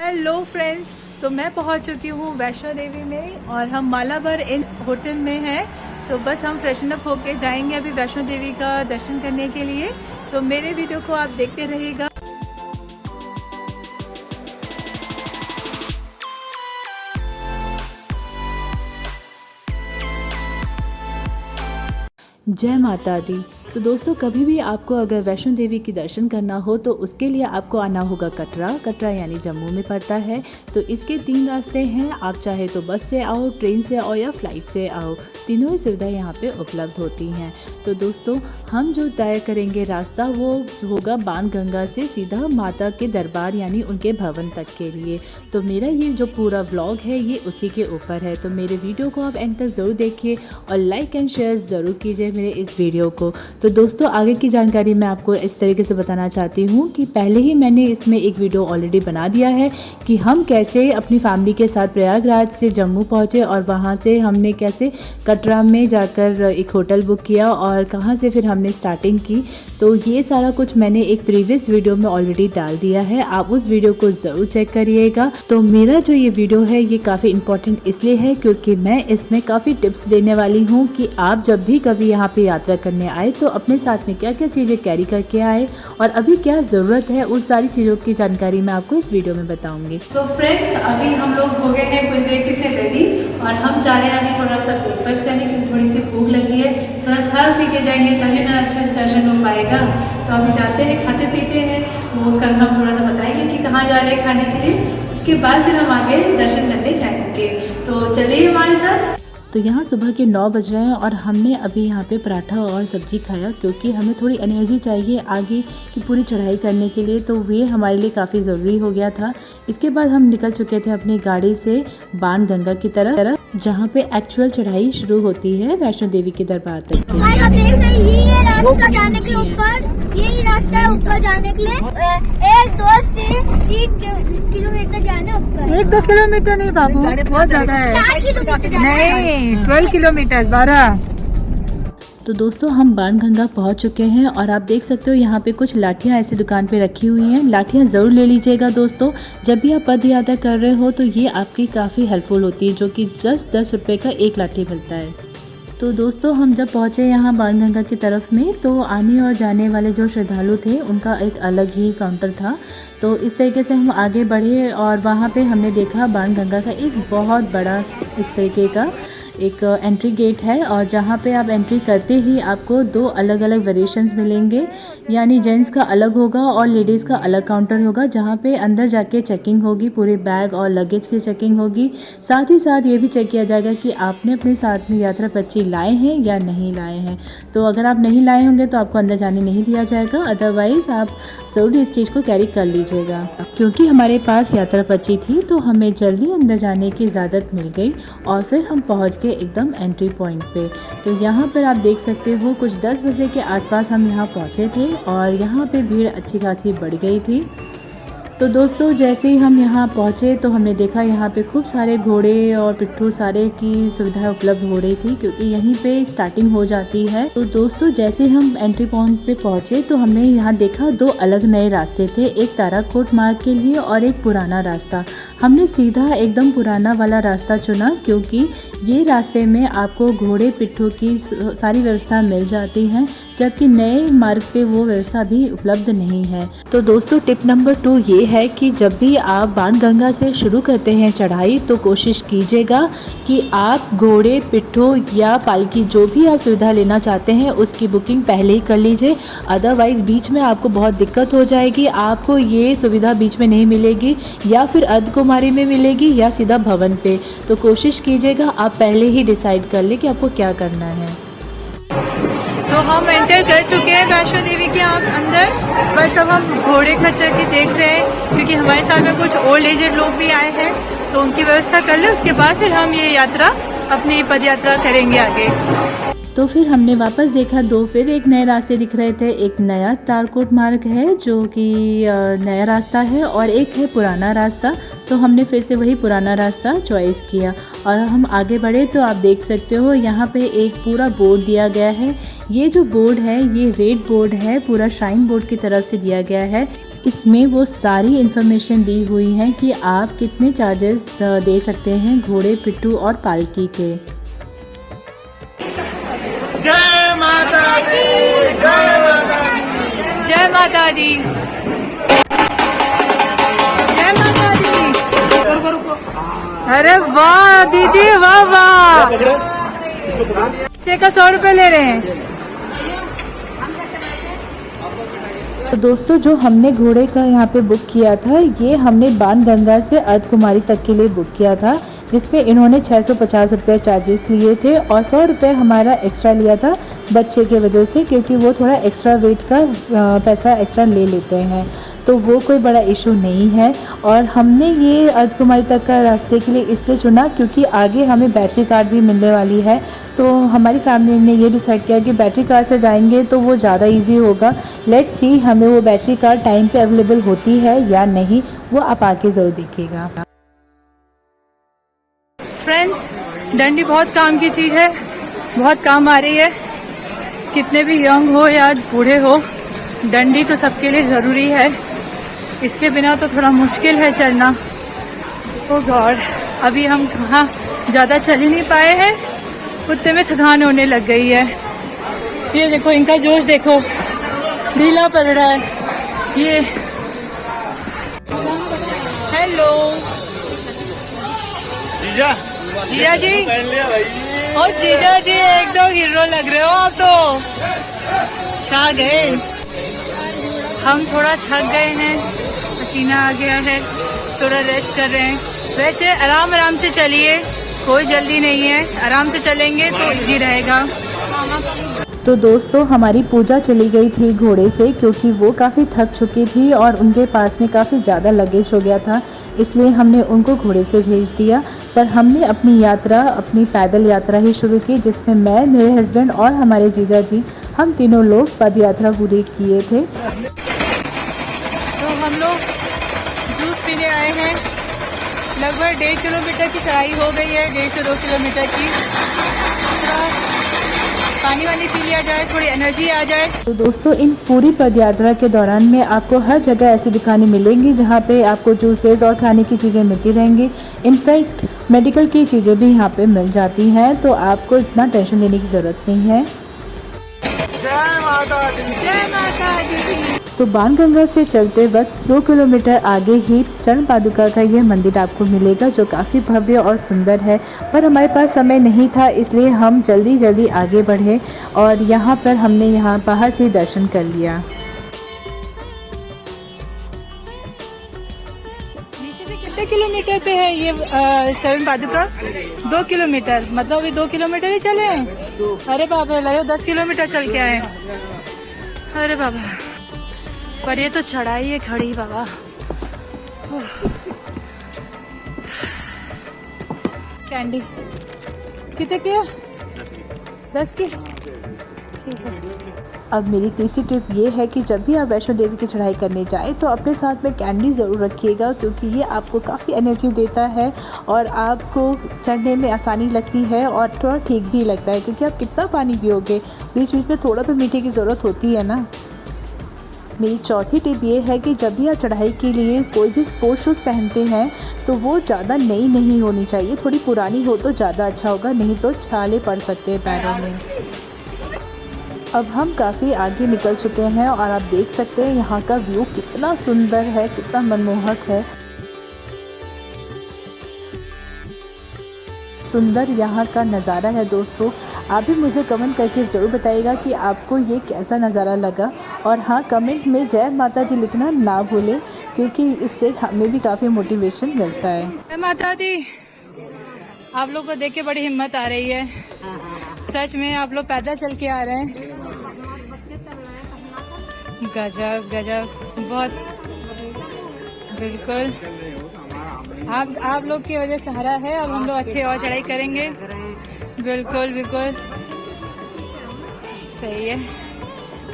Hello friends, तो मैं पहुंच चुकी हूँ वैष्णो देवी में और हम मालाबर इन होटल में हैं। तो बस हम फ्रेशन अप होके जाएंगे अभी वैष्णो देवी का दर्शन करने के लिए। तो मेरे वीडियो को आप देखते रहिएगा। जय माता दी। तो दोस्तों, कभी भी आपको अगर वैष्णो देवी की दर्शन करना हो तो उसके लिए आपको आना होगा कटरा यानी जम्मू में पड़ता है। तो इसके 3 रास्ते हैं, आप चाहे तो बस से आओ, ट्रेन से आओ या फ्लाइट से आओ, तीनों ही सुविधाएं यहाँ पे उपलब्ध होती हैं। तो दोस्तों, हम जो तय करेंगे रास्ता वो होगा बाणगंगा से सीधा माता के दरबार यानी उनके भवन तक के लिए। तो मेरा ये जो पूरा व्लॉग है ये उसी के ऊपर है। तो मेरे वीडियो को आप एंड तक ज़रूर देखिए और लाइक एंड शेयर ज़रूर कीजिए मेरे इस वीडियो को। तो दोस्तों, आगे की जानकारी मैं आपको इस तरीके से बताना चाहती हूँ कि पहले ही मैंने इसमें एक वीडियो ऑलरेडी बना दिया है कि हम कैसे अपनी फैमिली के साथ प्रयागराज से जम्मू पहुँचे और वहाँ से हमने कैसे कटरा में जाकर एक होटल बुक किया और कहाँ से फिर हमने स्टार्टिंग की। तो ये सारा कुछ मैंने एक प्रीवियस वीडियो में ऑलरेडी डाल दिया है, आप उस वीडियो को ज़रूर चेक करिएगा। तो मेरा जो ये वीडियो है ये काफ़ी इम्पोर्टेंट इसलिए है क्योंकि मैं इसमें काफ़ी टिप्स देने वाली हूँ कि आप जब भी कभी यहाँ पे यात्रा करने आए तो अपने साथ में क्या क्या चीज़ें कैरी करके आए और अभी क्या ज़रूरत है, उस सारी चीज़ों की जानकारी मैं आपको इस वीडियो में बताऊंगी। तो फ्रेंड्स, अभी हम लोग हो गए हैं कुछ देर से रेडी और हम जा रहे हैं अभी थोड़ा सा ब्रेकफास्ट करने क्योंकि थोड़ी सी भूख लगी है। थोड़ा खा पी के जाएंगे तभी ना अच्छे से दर्शन हो पाएगा। तो अभी जाते हैं, खाते पीते हैं, वो उसका हम थोड़ा सा बताएंगे कि कहाँ जा रहे हैं खाने के लिए। उसके बाद फिर हम आगे दर्शन करने जाएंगे। तो चलिए हमारे साथ। तो यहाँ सुबह के 9 बज रहे हैं और हमने अभी यहाँ पे पराठा और सब्जी खाया क्योंकि हमें थोड़ी एनर्जी चाहिए आगे की पूरी चढ़ाई करने के लिए। तो ये हमारे लिए काफ़ी ज़रूरी हो गया था। इसके बाद हम निकल चुके थे अपनी गाड़ी से बाणगंगा की तरफ जहाँ पे एक्चुअल चढ़ाई शुरू होती है वैष्णो देवी के दरबार तक के लिए। यही रास्ता है ऊपर जाने के लिए। 1-2 से 3 किलोमीटर जाना ऊपर। 1-2 किलोमीटर नहीं बाबू, बहुत ज़्यादा है। 4 किलोमीटर नहीं, 12 किलोमीटर 12। तो दोस्तों, हम बाणगंगा पहुंच चुके हैं और आप देख सकते हो यहाँ पे कुछ लाठियाँ ऐसी दुकान पे रखी हुई हैं। लाठियाँ ज़रूर ले लीजिएगा दोस्तों, जब भी आप पद यात्रा कर रहे हो तो ये आपकी काफ़ी हेल्पफुल होती है, जो कि 10 रुपये का एक लाठी मिलता है। तो दोस्तों, हम जब पहुँचे यहाँ बाणगंगा की तरफ में तो आने और जाने वाले जो श्रद्धालु थे उनका एक अलग ही काउंटर था। तो इस तरीके से हम आगे बढ़े और वहाँ पे हमने देखा बाणगंगा का एक बहुत बड़ा इस तरीके का एक एंट्री गेट है और जहाँ पे आप एंट्री करते ही आपको 2 अलग अलग वेरिएशंस मिलेंगे, यानी जेंट्स का अलग होगा और लेडीज़ का अलग काउंटर होगा जहाँ पे अंदर जाके चेकिंग होगी, पूरे बैग और लगेज की चेकिंग होगी। साथ ही साथ ये भी चेक किया जाएगा कि आपने अपने साथ में यात्रा पर्ची लाए हैं या नहीं लाए हैं। तो अगर आप नहीं लाए होंगे तो आपको अंदर जाने नहीं दिया जाएगा, अदरवाइज़ आप ज़रूर इस चीज़ को कैरी कर लीजिएगा। क्योंकि हमारे पास यात्रा पर्ची थी तो हमें जल्दी अंदर जाने की इजाज़त मिल गई और फिर हम पहुँच एकदम एंट्री पॉइंट पे। तो यहाँ पर आप देख सकते हो कुछ 10 बजे के आसपास हम यहाँ पहुँचे थे और यहाँ पे भीड़ अच्छी खासी बढ़ गई थी। तो दोस्तों, जैसे ही हम यहाँ पहुँचे तो हमने देखा यहाँ पे खूब सारे घोड़े और पिट्ठू सारे की सुविधा उपलब्ध हो रही थी क्योंकि यहीं पे स्टार्टिंग हो जाती है। तो दोस्तों, जैसे हम एंट्री पॉइंट पे पहुँचे तो हमने यहाँ देखा 2 अलग नए रास्ते थे, एक ताराकोट मार्ग के लिए और एक पुराना रास्ता। हमने सीधा एकदम पुराना वाला रास्ता चुना क्योंकि ये रास्ते में आपको घोड़े पिट्ठू की सारी व्यवस्था मिल जाती है, जबकि नए मार्ग पे वो व्यवस्था भी उपलब्ध नहीं है। तो दोस्तों, टिप नंबर 2 ये है कि जब भी आप बाणगंगा से शुरू करते हैं चढ़ाई तो कोशिश कीजिएगा कि आप घोड़े पिट्ठू या पालकी जो भी आप सुविधा लेना चाहते हैं उसकी बुकिंग पहले ही कर लीजिए, अदरवाइज़ बीच में आपको बहुत दिक्कत हो जाएगी। आपको ये सुविधा बीच में नहीं मिलेगी, या फिर अर्धकुमारी में मिलेगी या सीधा भवन पे। तो कोशिश कीजिएगा आप पहले ही डिसाइड कर ले कि आपको क्या करना है। तो हम एंटर कर चुके हैं वैष्णो देवी के अंदर। बस अब हम घोड़े खच्चर के देख रहे हैं क्योंकि हमारे साथ में कुछ ओल्ड एजेड लोग भी आए हैं, तो उनकी व्यवस्था कर ले, उसके बाद फिर हम ये यात्रा अपनी पद यात्रा करेंगे आगे। तो फिर हमने वापस देखा, 2 फिर एक नए रास्ते दिख रहे थे। एक नया ताराकोट मार्ग है जो कि नया रास्ता है और एक है पुराना रास्ता। तो हमने फिर से वही पुराना रास्ता चॉइस किया और हम आगे बढ़े। तो आप देख सकते हो यहाँ पे एक पूरा बोर्ड दिया गया है। ये जो बोर्ड है ये रेड बोर्ड है, पूरा श्राइन बोर्ड की तरफ से दिया गया है। इसमें वो सारी इन्फॉर्मेशन दी हुई है कि आप कितने चार्जेस दे सकते हैं घोड़े, पिट्ठू और पालकी के। जय माता दी, जय माता दी, जय माता दी, जय माता दी। अरे वाह दीदी, वाह वाह। बच्चे का 100 रुपए ले रहे हैं। तो दोस्तों, जो हमने घोड़े का यहाँ पे बुक किया था, ये हमने बाणगंगा से अर्धकुमारी तक के लिए बुक किया था, जिसमें इन्होंने 650 रुपये चार्जेस लिए थे और 100 रुपये हमारा एक्स्ट्रा लिया था बच्चे के वजह से, क्योंकि वो थोड़ा एक्स्ट्रा वेट का पैसा एक्स्ट्रा ले लेते हैं, तो वो कोई बड़ा इशू नहीं है। और हमने ये अर्धकुमारी तक का रास्ते के लिए इसलिए चुना क्योंकि आगे हमें बैटरी कार भी मिलने वाली है, तो हमारी फैमिली ने ये डिसाइड किया कि बैटरी कार से जाएंगे तो वो ज़्यादा इजी होगा। लेट्स सी हमें वो बैटरी कार टाइम पे अवेलेबल होती है या नहीं, वो आप आके ज़रूर देखिएगा। फ्रेंड्स, डंडी बहुत काम की चीज़ है, बहुत काम आ रही है। कितने भी यंग हो या बूढ़े हो, डंडी तो सबके लिए ज़रूरी है। इसके बिना तो थोड़ा मुश्किल है चलना। ओ गॉड, अभी हम कहाँ ज़्यादा चल ही नहीं पाए हैं, उतने में थकान होने लग गई है। ये देखो, इनका जोश देखो, ढीला पड़ रहा है ये। हेलो जीजा जी, और जीजा जी एकदम हीरो लग रहे हो आप तो। छा गए। हम थोड़ा थक गए हैं, पसीना आ गया है, थोड़ा रेस्ट कर रहे हैं। वैसे आराम आराम से चलिए, कोई जल्दी नहीं है, आराम से चलेंगे तो इजी रहेगा। तो दोस्तों, हमारी पूजा चली गई थी घोड़े से, क्योंकि वो काफ़ी थक चुकी थी और उनके पास में काफ़ी ज़्यादा लगेज हो गया था, इसलिए हमने उनको घोड़े से भेज दिया। पर हमने अपनी यात्रा, अपनी पैदल यात्रा ही शुरू की, जिसमें मैं, मेरे हस्बैंड और हमारे जीजा जी, हम तीनों लोग पद यात्रा पूरी किए थे। तो हम लोग जूस पीने आए हैं। लगभग 1.5 किलोमीटर की चढ़ाई हो गई है, 1.5 से 2 किलोमीटर की। पानी वानी पी लिया जाए, थोड़ी एनर्जी आ जाए। तो दोस्तों, इन पूरी पदयात्रा के दौरान में आपको हर जगह ऐसी दुकानें मिलेंगी जहाँ पे आपको जूसेस और खाने की चीज़ें मिलती रहेंगी। इनफैक्ट मेडिकल की चीज़ें भी यहाँ पे मिल जाती हैं, तो आपको इतना टेंशन लेने की ज़रूरत नहीं है। जय माता दी, जय माता दी। तो बाणगंगा से चलते वक्त 2 किलोमीटर आगे ही चरण पादुका का ये मंदिर आपको मिलेगा, जो काफ़ी भव्य और सुंदर है। पर हमारे पास समय नहीं था, इसलिए हम जल्दी जल्दी आगे बढ़े और यहाँ पर हमने यहाँ बाहर से दर्शन कर लिया। नीचे से कितने किलोमीटर पे है ये चरण पादुका? 2 किलोमीटर, मतलब अभी 2 किलोमीटर ही चले हैं। अरे बाबा, लगे 10 किलोमीटर चल के आए। अरे बाबा, पर ये तो चढ़ाई है खड़ी बाबा। कैंडी कितने की है? 10 की, ठीक है। अब मेरी तीसरी टिप ये है कि जब भी आप वैष्णो देवी की चढ़ाई करने जाए तो अपने साथ में कैंडी ज़रूर रखिएगा, क्योंकि ये आपको काफ़ी एनर्जी देता है और आपको चढ़ने में आसानी लगती है और थोड़ा ठीक भी लगता है, क्योंकि आप कितना पानी पियोगे, बीच बीच में थोड़ा तो मीठे की ज़रूरत होती है ना। मेरी चौथी टिप ये है कि जब भी आप चढ़ाई के लिए कोई भी स्पोर्ट्स शूज़ पहनते हैं तो वो ज़्यादा नई नहीं होनी चाहिए, थोड़ी पुरानी हो तो ज़्यादा अच्छा होगा, नहीं तो छाले पड़ सकते हैं पैरों में। अब हम काफ़ी आगे निकल चुके हैं और आप देख सकते हैं यहाँ का व्यू कितना सुंदर है, कितना मनमोहक है। सुंदर यहाँ का नज़ारा है दोस्तों। आप भी मुझे कमेंट करके ज़रूर बताइएगा कि आपको ये कैसा नज़ारा लगा। और हाँ, कमेंट में जय माता दी लिखना ना भूलें, क्योंकि इससे हमें भी काफ़ी मोटिवेशन मिलता है। जय माता दी। आप लोग को देख के बड़ी हिम्मत आ रही है, सच में आप लोग पैदल चल के आ रहे हैं। गजब गजब, बहुत, बिल्कुल आप लोग की वजह सहारा है। अब हम लोग अच्छे और चढ़ाई करेंगे। बिल्कुल बिल्कुल सही है।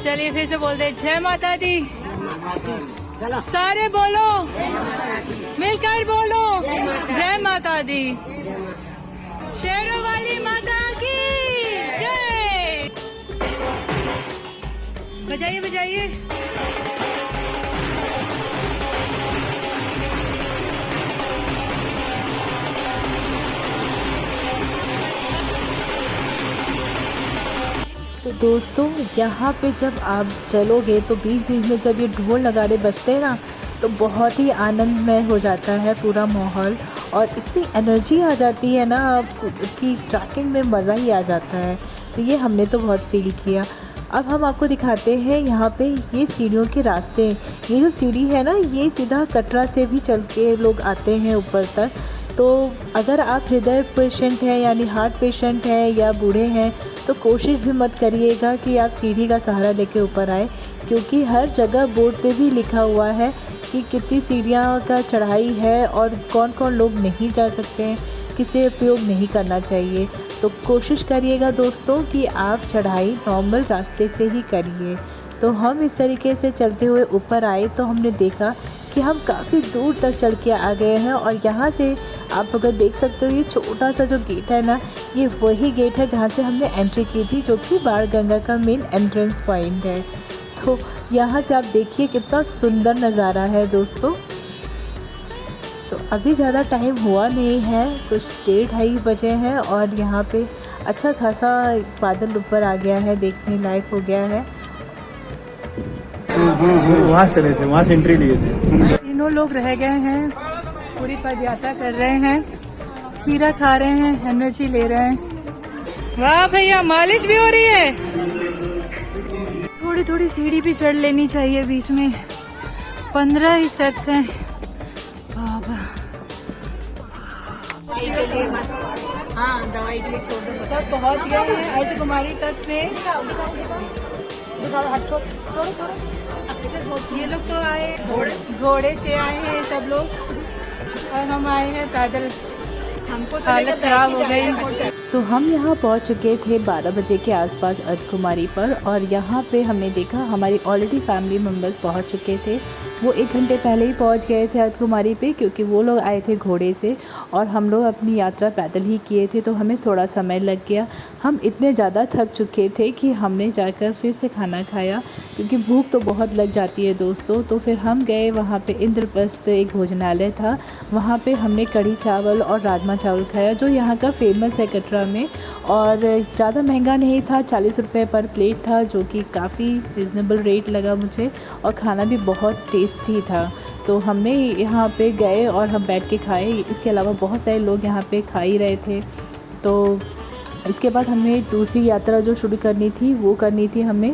चलिए फिर से बोल दे, जय माता दी। सारे बोलो, मिलकर बोलो, जय माता दी। शेरों वाली माता की जय। बजाइए बजाइए। दोस्तों यहाँ पे जब आप चलोगे तो बीच बीच में जब ये ढोल नगाड़े बजते हैं ना, तो बहुत ही आनंदमय हो जाता है पूरा माहौल, और इतनी एनर्जी आ जाती है ना कि ट्रैकिंग में मज़ा ही आ जाता है। तो ये हमने तो बहुत फील किया। अब हम आपको दिखाते हैं यहाँ पे ये सीढ़ियों के रास्ते। ये जो सीढ़ी है ना, ये सीधा कटरा से भी चल के लोग आते हैं ऊपर तक। तो अगर आप हृदय पेशेंट हैं यानी हार्ट पेशेंट हैं या बूढ़े हैं तो कोशिश भी मत करिएगा कि आप सीढ़ी का सहारा लेके ऊपर आए, क्योंकि हर जगह बोर्ड पे भी लिखा हुआ है कि कितनी सीढ़ियाँ का चढ़ाई है और कौन कौन लोग नहीं जा सकते हैं, किसे उपयोग नहीं करना चाहिए। तो कोशिश करिएगा दोस्तों कि आप चढ़ाई नॉर्मल रास्ते से ही करिए। तो हम इस तरीके से चलते हुए ऊपर आए तो हमने देखा कि हम काफ़ी दूर तक चल के आ गए हैं, और यहाँ से आप अगर देख सकते हो ये छोटा सा जो गेट है ना, ये वही गेट है जहाँ से हमने एंट्री की थी, जो कि बाणगंगा का मेन एंट्रेंस पॉइंट है। तो यहाँ से आप देखिए कितना सुंदर नज़ारा है दोस्तों। तो अभी ज़्यादा टाइम हुआ नहीं है, कुछ 1:30 बजे हैं, और यहाँ पे अच्छा खासा बादल ऊपर आ गया है, देखने लायक हो गया है। वहाँ से चले थे, वहाँ से एंट्री लिए थे। तीनों लोग रह गए हैं, पूरी पद यात्रा कर रहे हैं, खीरा खा रहे हैं, एनर्जी ले रहे हैं। वाह भैया, मालिश भी हो रही है। थोड़ी थोड़ी सीढ़ी भी चढ़ लेनी चाहिए बीच में। 15 स्टेप्स हैं। बाबा सब पहुंच गए हैं अर्धकुमारी तक पे। ये लोग तो आए घोड़े से आए हैं सब लोग, और हम आए हैं पैदल। हमको हालत खराब हो गई। तो हम यहाँ पहुँच चुके थे 12 बजे के आसपास अर्धकुमारी पर, और यहाँ पे हमने देखा हमारी ऑलरेडी फैमिली मेम्बर्स पहुँच चुके थे। वो 1 घंटे पहले ही पहुँच गए थे अर्धकुमारी पे, क्योंकि वो लोग आए थे घोड़े से और हम लोग अपनी यात्रा पैदल ही किए थे, तो हमें थोड़ा समय लग गया। हम इतने ज़्यादा थक चुके थे कि हमने जाकर फिर से खाना खाया, क्योंकि भूख तो बहुत लग जाती है दोस्तों। तो फिर हम गए वहाँ पे इंद्रप्रस्थ एक भोजनालय था, वहाँ पे हमने कढ़ी चावल और राजमा चावल खाया, जो यहाँ का फेमस है कटरा में, और ज़्यादा महंगा नहीं था, 40 रुपये पर प्लेट था, जो कि काफ़ी रिजनेबल रेट लगा मुझे, और खाना भी बहुत टेस्टी था। तो हमने यहाँ पे गए और हम बैठ के खाए। इसके अलावा बहुत सारे लोग यहाँ पे खा ही रहे थे। तो इसके बाद हमें दूसरी यात्रा जो शुरू करनी थी वो करनी थी हमें।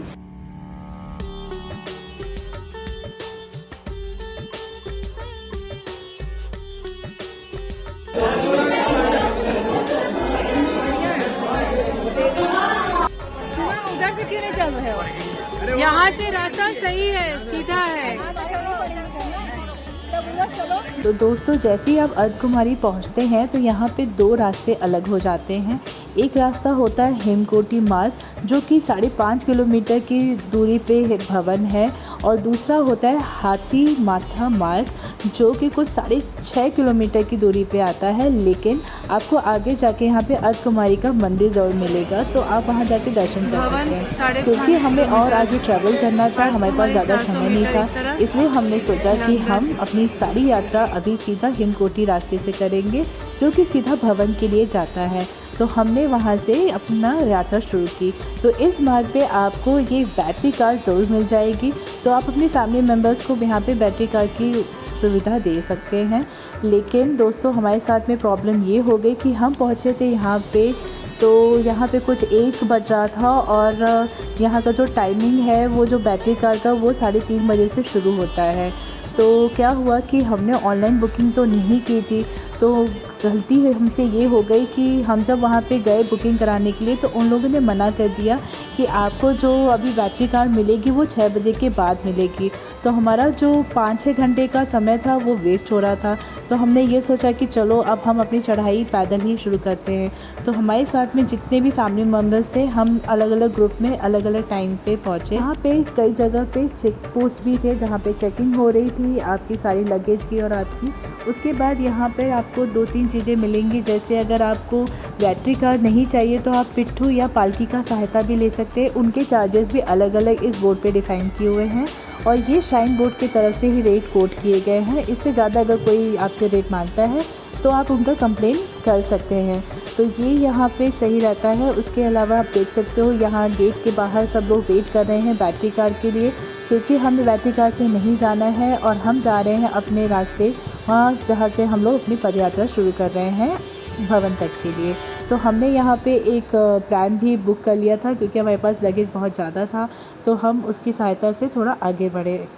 उधर से क्यों नहीं चल रहे हो? यहाँ से रास्ता सही है, सीधा है। तो दोस्तों जैसे ही आप अर्धकुमारी पहुँचते हैं तो यहाँ पे 2 रास्ते अलग हो जाते हैं। एक रास्ता होता है हेमकोटी मार्ग, जो कि 5.5 किलोमीटर की दूरी पे भवन है, और दूसरा होता है हाथी माथा मार्ग, जो कि कुछ 6.5 किलोमीटर की दूरी पे आता है। लेकिन आपको आगे जाके यहाँ पे अर्धकुमारी का मंदिर ज़रूर मिलेगा, तो आप वहाँ जाके दर्शन कर सकते हैं। क्योंकि हमें और आगे ट्रैवल करना था, हमारे पास ज़्यादा समय नहीं था, इसलिए हमने सोचा कि हम अपनी सारी यात्रा अभी सीधा हेमकोटी रास्ते से करेंगे, जो कि सीधा भवन के लिए जाता है। तो हमने वहाँ से अपना यात्रा शुरू की। तो इस मार्ग पे आपको ये बैटरी कार ज़रूर मिल जाएगी, तो आप अपनी फैमिली मेम्बर्स को यहाँ पे बैटरी कार की सुविधा दे सकते हैं। लेकिन दोस्तों हमारे साथ में प्रॉब्लम ये हो गई कि हम पहुँचे थे यहाँ पे, तो यहाँ पे कुछ 1 बज रहा था, और यहाँ का जो टाइमिंग है वो जो बैटरी कार का वो 3:30 बजे से शुरू होता है। तो क्या हुआ कि हमने ऑनलाइन बुकिंग तो नहीं की थी, तो गलती है हमसे ये हो गई कि हम जब वहाँ पे गए बुकिंग कराने के लिए तो उन लोगों ने मना कर दिया कि आपको जो अभी बैटरी कार मिलेगी वो 6 बजे के बाद मिलेगी। तो हमारा जो 5-6 घंटे का समय था वो वेस्ट हो रहा था। तो हमने ये सोचा कि चलो अब हम अपनी चढ़ाई पैदल ही शुरू करते हैं। तो हमारे साथ में जितने भी फैमिली मेम्बर्स थे, हम अलग अलग ग्रुप में अलग अलग टाइम पे पहुँचे। यहाँ पे कई जगह पे चेक पोस्ट भी थे जहाँ पे चेकिंग हो रही थी आपकी सारी लगेज की और आपकी। उसके बाद यहाँ पर आपको 2-3 चीज़ें मिलेंगी, जैसे अगर आपको बैटरी कार नहीं चाहिए तो आप पिट्ठू या पालकी का सहायता भी ले सकते हैं। उनके चार्जेस भी अलग अलग इस बोर्ड पे डिफाइन किए हुए हैं, और ये श्राइन बोर्ड की तरफ से ही रेट कोट किए गए हैं। इससे ज़्यादा अगर कोई आपसे रेट मांगता है तो आप उनका कंप्लेन कर सकते हैं। तो ये यहाँ पे सही रहता है। उसके अलावा आप देख सकते हो यहाँ गेट के बाहर सब लोग वेट कर रहे हैं बैटरी कार के लिए, क्योंकि हमें बैटरी कार से नहीं जाना है और हम जा रहे हैं अपने रास्ते वहाँ जहाँ से हम लोग अपनी पदयात्रा शुरू कर रहे हैं भवन तक के लिए। तो हमने यहाँ पे एक प्रैम भी बुक कर लिया था, क्योंकि हमारे पास लगेज बहुत ज़्यादा था, तो हम उसकी सहायता से थोड़ा आगे बढ़े।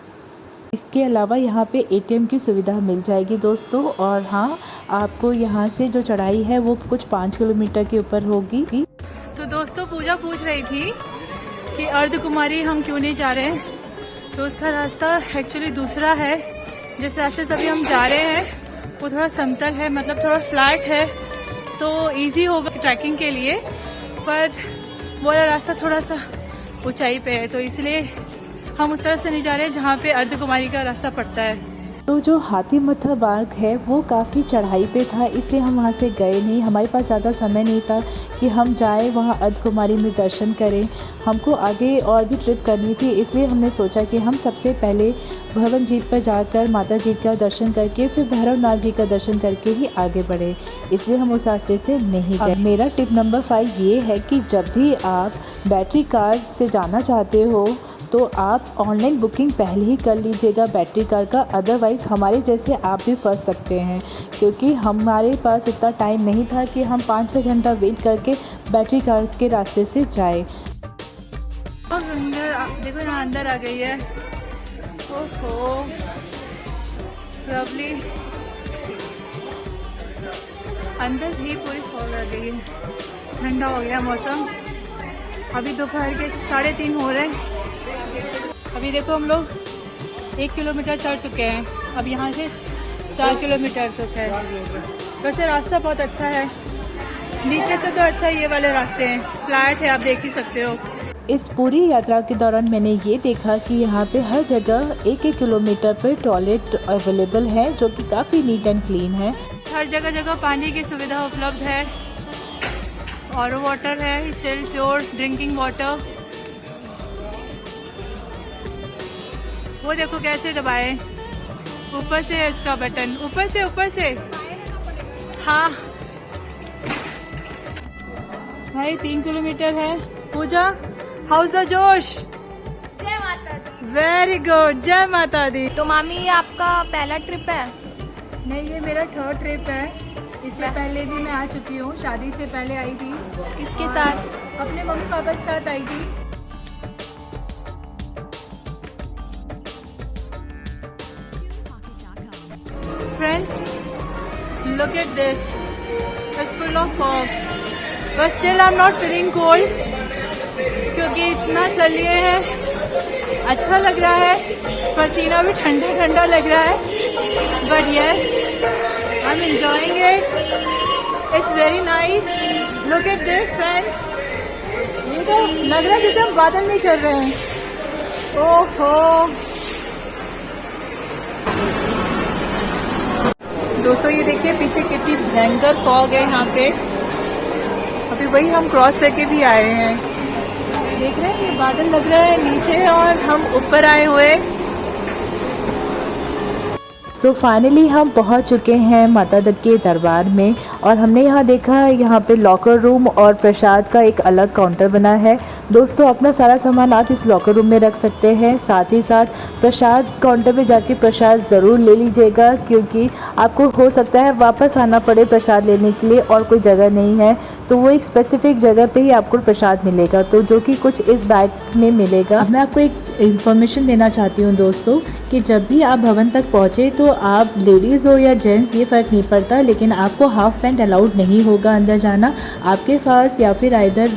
इसके अलावा यहाँ पे एटीएम की सुविधा मिल जाएगी दोस्तों। और हाँ, आपको यहाँ से जो चढ़ाई है वो कुछ 5 किलोमीटर के ऊपर होगी। तो दोस्तों पूजा पूछ रही थी कि अर्धकुमारी हम क्यों नहीं जा रहे हैं, तो उसका रास्ता एक्चुअली दूसरा है। जिस रास्ते से अभी हम जा रहे हैं वो थोड़ा समतल है, मतलब थोड़ा फ्लैट है, तो इजी होगा ट्रैकिंग के लिए। पर वो वाला रास्ता थोड़ा सा ऊंचाई पे है, तो इसलिए हम उस तरफ से नहीं जा रहे हैं जहाँ पे अर्धकुमारी का रास्ता पड़ता है। तो जो हाथी मत्था मार्ग है वो काफ़ी चढ़ाई पे था, इसलिए हम वहाँ से गए नहीं। हमारे पास ज़्यादा समय नहीं था कि हम जाएं वहाँ अर्धकुमारी में दर्शन करें। हमको आगे और भी ट्रिप करनी थी, इसलिए हमने सोचा कि हम सबसे पहले भवन जी पर जाकर माता जी का दर्शन करके फिर भैरवनाथ जी का दर्शन करके ही आगे बढ़े, इसलिए हम उस रास्ते से नहीं गए। मेरा टिप नंबर 5 ये है कि जब भी आप बैटरी कार से जाना चाहते हो तो आप ऑनलाइन बुकिंग पहले ही कर लीजिएगा बैटरी कार का, अदरवाइज़ हमारे जैसे आप भी फंस सकते हैं, क्योंकि हमारे पास इतना टाइम नहीं था कि हम 5-6 घंटा वेट करके बैटरी कार के रास्ते से जाए। देखो यहाँ अंदर आ गई है। ओहो लवली, अंदर भी पूरी फॉल आ गई है। ठंडा हो गया मौसम। अभी दोपहर के 3:30 हो रहे हैं। अभी देखो हम लोग 1 किलोमीटर चढ़ चुके हैं, अब यहाँ से 4 किलोमीटर तक है। वैसे रास्ता बहुत अच्छा है, नीचे से तो अच्छा ये वाले रास्ते हैं, फ्लैट है, आप देख ही सकते हो। इस पूरी यात्रा के दौरान मैंने ये देखा कि यहाँ पे हर जगह 1-1 किलोमीटर पर टॉयलेट अवेलेबल है, जो कि काफ़ी नीट एंड क्लीन है। हर जगह जगह पानी की सुविधा उपलब्ध है, आरओ वाटर है, चिल प्योर ड्रिंकिंग वाटर। वो देखो कैसे दबाए, ऊपर से है इसका बटन, ऊपर से हाँ भाई 3 किलोमीटर है। पूजा, हाउस द जोश? जय माता दी। वेरी गुड, जय माता दी। तो मामी ये आपका पहला ट्रिप है? नहीं, ये मेरा 3rd ट्रिप है। इससे पहले भी मैं आ चुकी हूँ, शादी से पहले आई थी। किसके साथ? अपने मम्मी पापा के साथ आई थी। Friends, look at this. It's full of fog. But still I'm not feeling cold, क्योंकि इतना चल लिए हैं, अच्छा लग रहा है, पसीना भी ठंडा ठंडा लग रहा है। But yes, I'm enjoying it. It's very nice. Look at this, friends. ये तो लग रहा है जैसे हम बादल में चल रहे हैं। ओहो दोस्तों, ये देखिए पीछे कितनी भयंकर फॉग है यहाँ पे। अभी वही हम क्रॉस करके भी आए हैं। देख रहे हैं ये बादल लग रहा है नीचे और हम ऊपर आए हुए। सो फाइनली हम पहुंच चुके हैं माता दी के दरबार में, और हमने यहाँ देखा यहाँ पे लॉकर रूम और प्रसाद का एक अलग काउंटर बना है। दोस्तों, अपना सारा सामान आप इस लॉकर रूम में रख सकते हैं। साथ ही साथ प्रसाद काउंटर पे जाके प्रसाद ज़रूर ले लीजिएगा, क्योंकि आपको हो सकता है वापस आना पड़े प्रसाद लेने के लिए और कोई जगह नहीं है, तो वो एक स्पेसिफिक जगह पे ही आपको प्रसाद मिलेगा, तो जो कि कुछ इस बैग में मिलेगा। मैं आपको एक इन्फॉर्मेशन देना चाहती हूँ दोस्तों, कि जब भी आप भवन तक पहुँचे तो आप लेडीज़ हो या जेंट्स ये फ़र्क नहीं पड़ता, लेकिन आपको हाफ़ पैंट अलाउड नहीं होगा अंदर जाना। आपके पास या फिर आइदर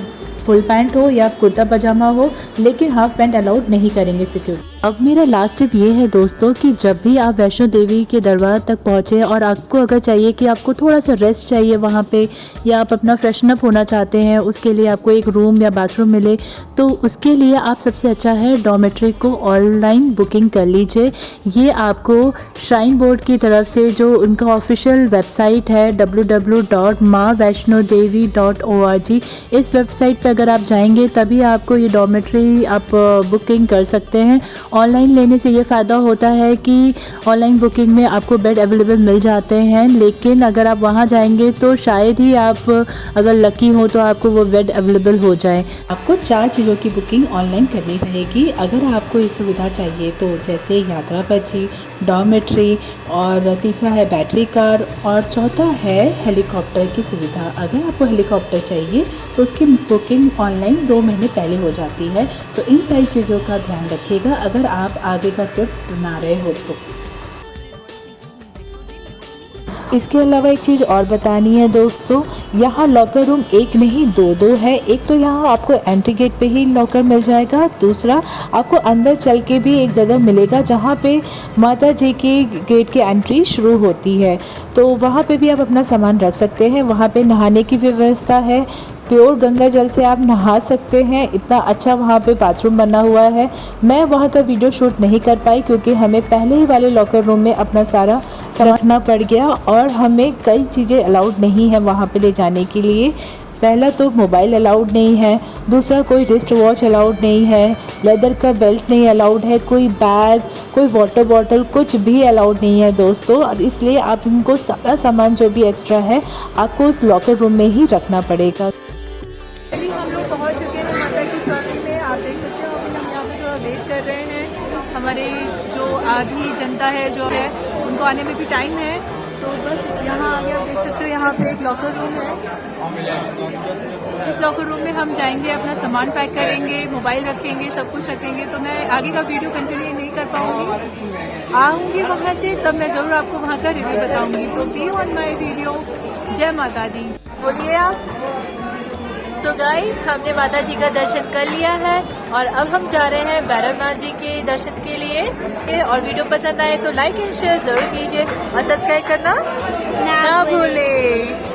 फुल पैंट हो या कुर्ता पजामा हो, लेकिन हाफ पैंट अलाउड नहीं करेंगे सिक्योरिटी। अब मेरा लास्ट टिप ये है दोस्तों कि जब भी आप वैष्णो देवी के दरबार तक पहुँचे और आपको अगर चाहिए कि आपको थोड़ा सा रेस्ट चाहिए वहाँ पे, या आप अपना फ्रेशन अप होना चाहते हैं, उसके लिए आपको एक रूम या बाथरूम मिले, तो उसके लिए आप सबसे अच्छा है डॉर्मेट्री को ऑनलाइन बुकिंग कर लीजिए। ये आपको श्राइन बोर्ड की तरफ से जो उनका ऑफिशियल वेबसाइट है www.maavaishnodevi.org, इस वेबसाइट पर अगर आप जाएंगे तभी आपको ये डॉर्मेट्री आप बुकिंग कर सकते हैं। ऑनलाइन लेने से ये फ़ायदा होता है कि ऑनलाइन बुकिंग में आपको बेड अवेलेबल मिल जाते हैं, लेकिन अगर आप वहाँ जाएंगे तो शायद ही आप अगर लकी हो तो आपको वो बेड अवेलेबल हो जाए। आपको 4 चीज़ों की बुकिंग ऑनलाइन करनी रहेगी अगर आपको ये सुविधा चाहिए तो, जैसे यात्रा पर्ची, डॉर्मेट्री, और तीसरा है बैटरी कार, और चौथा है हेलीकॉप्टर की सुविधा। अगर आपको हेलीकॉप्टर चाहिए तो उसकी बुकिंग ऑनलाइन 2 महीने पहले हो जाती है। तो इन सारी चीज़ों का ध्यान रखिएगा अगर आप आगे का ट्रिप बना रहे हो तो। इसके अलावा एक चीज़ और बतानी है दोस्तों, यहाँ लॉकर रूम एक नहीं 2 है। एक तो यहाँ आपको एंट्री गेट पे ही लॉकर मिल जाएगा, दूसरा आपको अंदर चल के भी एक जगह मिलेगा जहाँ पे माता जी की गेट की एंट्री शुरू होती है, तो वहाँ पे भी आप अपना सामान रख सकते हैं। वहाँ पे नहाने की व्यवस्था है, प्योर गंगा जल से आप नहा सकते हैं। इतना अच्छा वहाँ पे बाथरूम बना हुआ है। मैं वहाँ का वीडियो शूट नहीं कर पाई क्योंकि हमें पहले ही वाले लॉकर रूम में अपना सारा सामान रखना पड़ गया और हमें कई चीज़ें अलाउड नहीं है वहाँ पे ले जाने के लिए। पहला तो मोबाइल अलाउड नहीं है, दूसरा कोई रिस्ट वॉच अलाउड नहीं है, लेदर का बेल्ट नहीं अलाउड है, कोई बैग, कोई वाटर बॉटल, कुछ भी अलाउड नहीं है दोस्तों। इसलिए आप इनको सारा सामान जो भी एक्स्ट्रा है आपको उस लॉकर रूम में ही रखना पड़ेगा। अभी हम लोग पहुंच चुके हैं माता की चौकी में। आप देख सकते हो अभी हम यहाँ पे थोड़ा वेट कर रहे हैं। हमारे जो आधी जनता है जो है उनको आने में भी टाइम है, तो बस यहाँ आगे आप देख सकते हो यहाँ पे एक लॉकर रूम है। इस लॉकर रूम में हम जाएंगे, अपना सामान पैक करेंगे, मोबाइल रखेंगे, सब कुछ रखेंगे। तो मैं आगे का वीडियो कंटिन्यू नहीं कर पाऊँगी, आऊँगी वहाँ से तब मैं ज़रूर आपको वहाँ का रिव्यू बताऊँगी। तो बी ऑन माई वीडियो। जय माता दी। बोलिए आप। सो गाइस, हमने माता जी का दर्शन कर लिया है और अब हम जा रहे हैं भैरवनाथ जी के दर्शन के लिए। और वीडियो पसंद आए तो लाइक एंड शेयर ज़रूर कीजिए और सब्सक्राइब करना ना भूलें।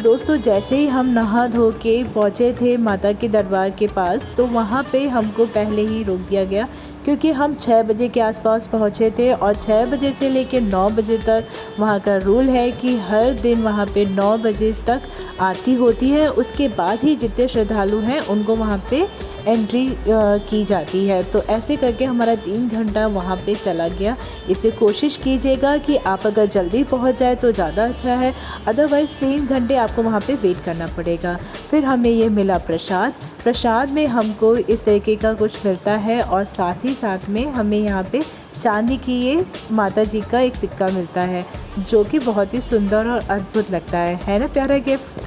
दोस्तों जैसे ही हम नहा धो के पहुँचे थे माता के दरबार के पास, तो वहाँ पे हमको पहले ही रोक दिया गया क्योंकि हम 6 बजे के आसपास पहुँचे थे और 6 बजे से लेकर 9 बजे तक वहाँ का रूल है कि हर दिन वहाँ पे 9 बजे तक आरती होती है। उसके बाद ही जितने श्रद्धालु हैं उनको वहाँ पे एंट्री की जाती है। तो ऐसे करके हमारा 3 घंटा वहाँ पे चला गया। इसलिए कोशिश कीजिएगा कि आप अगर जल्दी पहुँच जाए तो ज़्यादा अच्छा है, अदरवाइज़ 3 घंटे आपको वहाँ पे वेट करना पड़ेगा। फिर हमें ये मिला प्रसाद में हमको इस तरीके का कुछ मिलता है और साथ में हमें यहाँ पे चांदी की ये माता जी का एक सिक्का मिलता है जो कि बहुत ही सुंदर और अद्भुत लगता है ना प्यारा गिफ्ट।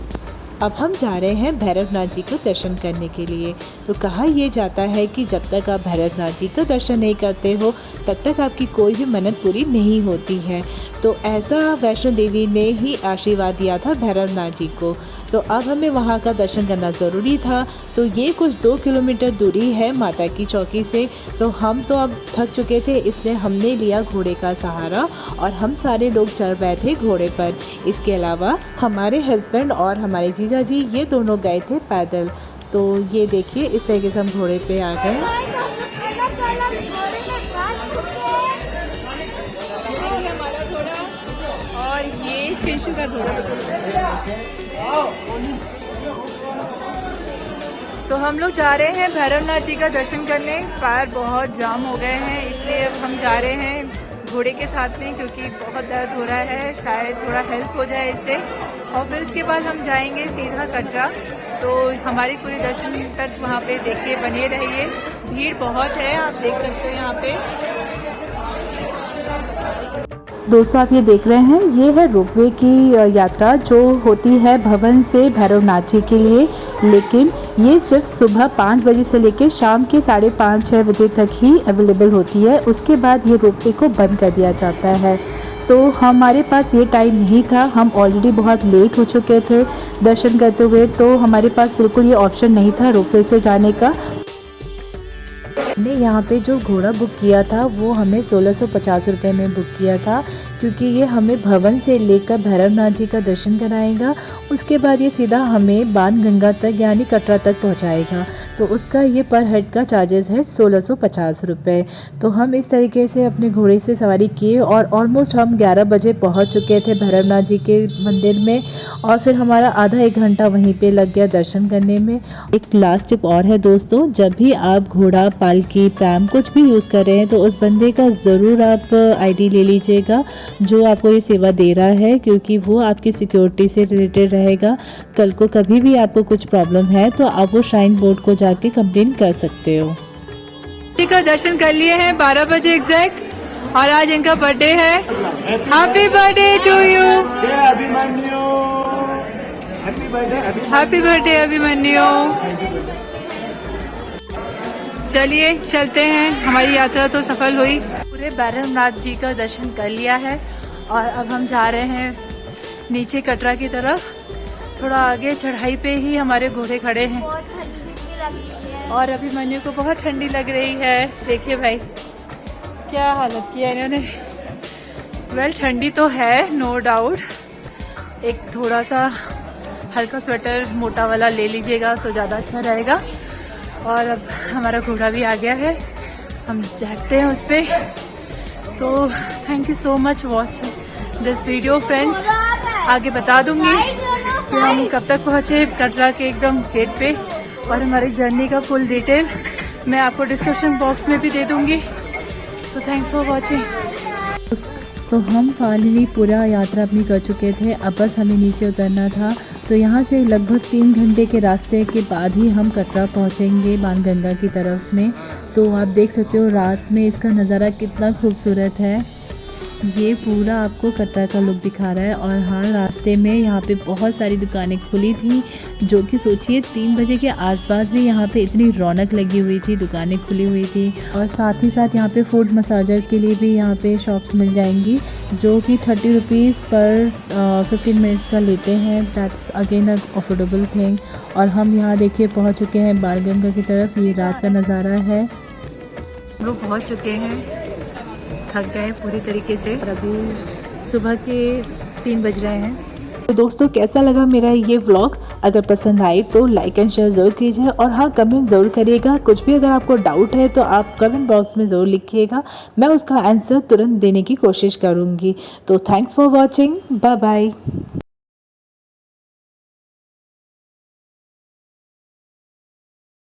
अब हम जा रहे हैं भैरवनाथ जी को दर्शन करने के लिए। तो कहा यह जाता है कि जब तक आप भैरवनाथ जी का दर्शन नहीं करते हो तब तक आपकी कोई भी मन्नत पूरी नहीं होती है। तो ऐसा वैष्णो देवी ने ही आशीर्वाद दिया था भैरवनाथ जी को। तो अब हमें वहाँ का दर्शन करना ज़रूरी था। तो ये कुछ 2 किलोमीटर दूरी है माता की चौकी से। तो हम तो अब थक चुके थे, इसलिए हमने लिया घोड़े का सहारा और हम सारे लोग चढ़ रहे थे घोड़े पर। इसके अलावा हमारे हस्बैंड और हमारे जीजा जी ये दोनों गए थे पैदल। तो ये देखिए इस तरीके से हम घोड़े पे आ गए। हमारा घोड़ा और ये चेशु का घोड़ा। तो हम लोग जा रहे हैं भैरवनाथ जी का दर्शन करने। पैर बहुत जाम हो गए हैं, इसलिए अब हम जा रहे हैं घोड़े के साथ में क्योंकि बहुत दर्द हो रहा है, शायद थोड़ा हेल्प हो जाए इससे। और फिर उसके बाद हम जाएंगे सीधा कटरा। तो हमारी पूरी दर्शन तक वहाँ पे देखिए, बने रहिए। भीड़ बहुत है, आप देख सकते हो यहाँ पे। दोस्तों आप ये देख रहे हैं, ये है रोपवे की यात्रा जो होती है भवन से भैरवनाथ जी के लिए। लेकिन ये सिर्फ सुबह 5 बजे से लेकर शाम के 5:30-6 बजे तक ही अवेलेबल होती है। उसके बाद ये रोपवे को बंद कर दिया जाता है। तो हमारे पास ये टाइम नहीं था, हम ऑलरेडी बहुत लेट हो चुके थे दर्शन करते हुए। तो हमारे पास बिल्कुल ये ऑप्शन नहीं था रोपवे से जाने का। हमने यहाँ पे जो घोड़ा बुक किया था वो हमें 1650 रुपये में बुक किया था, क्योंकि ये हमें भवन से लेकर भैरवनाथ जी का दर्शन कराएगा। उसके बाद ये सीधा हमें बाणगंगा तक यानी कटरा तक पहुँचाएगा। तो उसका ये पर हेड का चार्जेस है 1650 रुपये। तो हम इस तरीके से अपने घोड़े से सवारी किए और ऑलमोस्ट हम 11 बजे पहुँच चुके थे भैरवनाथ जी के मंदिर में। और फिर हमारा आधा 1 घंटा वहीं पे लग गया दर्शन करने में। एक लास्ट टिप और है दोस्तों, जब भी आप घोड़ा, पालकी, प्रैम कुछ भी यूज़ कर रहे हैं तो उस बंदे का ज़रूर आप आईडी ले लीजिएगा जो आपको ये सेवा दे रहा है, क्योंकि वो आपकी सिक्योरिटी से रिलेटेड रहेगा। कल को कभी भी आपको कुछ प्रॉब्लम है तो आप वो श्राइन बोर्ड को जाके कंप्लेन कर सकते हो। का दर्शन कर लिए हैं 12 बजे एग्जैक्ट, और आज इनका बर्थडे है। Happy birthday to you. Happy birthday Abhimanyu. चलिए चलते हैं, हमारी यात्रा तो सफल हुई। पूरे भैरवनाथ जी का दर्शन कर लिया है और अब हम जा रहे हैं नीचे कटरा की तरफ। थोड़ा आगे चढ़ाई पे ही हमारे घोड़े खड़े हैं बहुत ठंडी लगती है और अभिमन्यु को बहुत ठंडी लग रही है। देखिए भाई क्या हालत किया इन्होंने। वेल ठंडी तो है नो डाउट, एक थोड़ा सा हल्का स्वेटर मोटा वाला ले लीजिएगा तो ज़्यादा अच्छा रहेगा। और अब हमारा घोड़ा भी आ गया है, हम जाते हैं उस पर। तो thank you so much watching this video friends. आगे बता दूंगी कि हम कब तक पहुँचे कटरा के एकदम गेट पे, और हमारी जर्नी का फुल डिटेल मैं आपको डिस्क्रिप्शन बॉक्स में भी दे दूंगी। So thanks for watching. तो हम फाइनली पूरा यात्रा अपनी कर चुके थे, अब बस हमें नीचे उतरना था। तो यहाँ से लगभग 3 घंटे के रास्ते के बाद ही हम कटरा पहुँचेंगे बाणगंगा की तरफ में। तो आप देख सकते हो रात में इसका नज़ारा कितना खूबसूरत है। ये पूरा आपको कटरा का लुक दिखा रहा है। और हाँ, रास्ते में यहाँ पे बहुत सारी दुकानें खुली थी, जो कि सोचिए 3 बजे के आसपास भी यहाँ पे इतनी रौनक लगी हुई थी, दुकानें खुली हुई थी। और साथ ही साथ यहाँ पे फूड मसाजर के लिए भी यहाँ पे शॉप्स मिल जाएंगी, जो कि 30 रुपीज़ पर 15 मिनट्स का लेते हैं। That's again a affordable thing. और हम यहाँ देखिए पहुँच चुके हैं बाणगंगा की तरफ। ये रात का नज़ारा है। हम लोग पहुँच चुके हैं, थक गए पूरी तरीके से, और अभी सुबह के 3 बज रहे हैं। तो दोस्तों कैसा लगा मेरा ये व्लॉग? अगर पसंद आए तो लाइक एंड शेयर ज़रूर कीजिए, और हाँ कमेंट ज़रूर करिएगा। कुछ भी अगर आपको डाउट है तो आप कमेंट बॉक्स में ज़रूर लिखिएगा, मैं उसका आंसर तुरंत देने की कोशिश करूँगी। तो thanks for watching, bye bye.